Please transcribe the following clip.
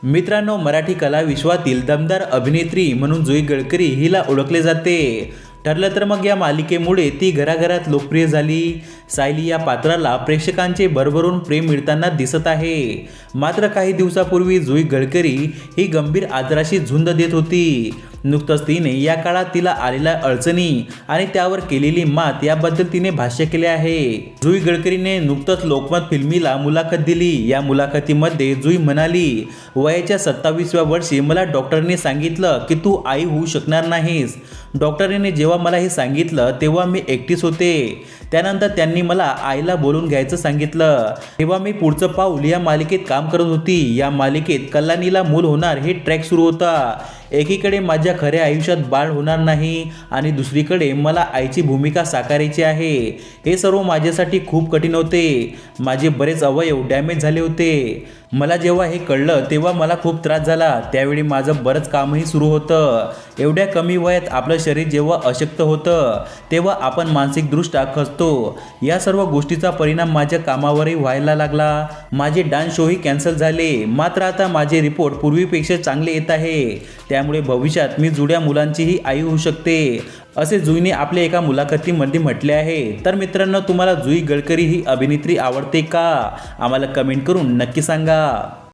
मित्रांनो, मराठी कला विश्वातील दमदार अभिनेत्री म्हणून जुई गडकरी हिला ओळखले जाते. ठरलं तर मग या मालिकेमुळे ती घराघरात लोकप्रिय झाली. सायली या पात्राला प्रेक्षकांचे भरभरून प्रेम मिळताना दिसत आहे. मात्र काही दिवसापूर्वी जुई गडकरी ही गंभीर आजाराशी झुंज देत होती. नुकतंच तिने या काळात तिला आलेल्या अडचणी आणि त्यावर केलेली मात याबद्दल तिने भाष्य केले आहे. जुई गडकरीने नुकतंच लोकमत फिल्मीला मुलाखत दिली. या मुलाखतीमध्ये जुई म्हणाली, वयाच्या 27व्या वर्षी मला डॉक्टरने सांगितलं की तू आई होऊ शकणार नाहीस. डॉक्टरीने जेव्हा मला हे सांगितलं तेव्हा मी एकटीच होते. त्यानंतर त्यांनी मला आईला बोलून घ्यायचं सांगितलं. तेव्हा मी पुढचं पाऊल या मालिकेत काम करत होती. या मालिकेत कल्याणीला मूल होणार हे ट्रॅक सुरू होता. एकीकडे माझ्या खऱ्या आयुष्यात बाळ होणार नाही आणि दुसरीकडे मला आईची भूमिका साकारायची आहे. हे सर्व माझ्यासाठी खूप कठीण होते. माझे बरेच अवयव डॅमेज झाले होते. मला जेव्हा हे कळलं तेव्हा मला खूप त्रास झाला. त्यावेळी माझं बरंच कामही सुरू होतं. एवढ्या कमी वयात आपलं शरीर जेव्हा अशक्त होतं तेव्हा आपण मानसिकदृष्ट्या खचतो. या सर्व गोष्टीचा परिणाम माझ्या कामावरही व्हायला लागला. माझे डान्स शोही कॅन्सल झाले. मात्र आता माझे रिपोर्ट पूर्वीपेक्षा चांगले येत आहे. त्यामुळे भविष्यात मी जुड्या मुलांचीही आई होऊ शकते, असे जुईने आपल्या एका मुलाखतीमध्ये म्हटले आहे. तर मित्रांनो, तुम्हाला जुई गडकरी ही अभिनेत्री आवडते का? आम्हाला कमेंट करून नक्की सांगा.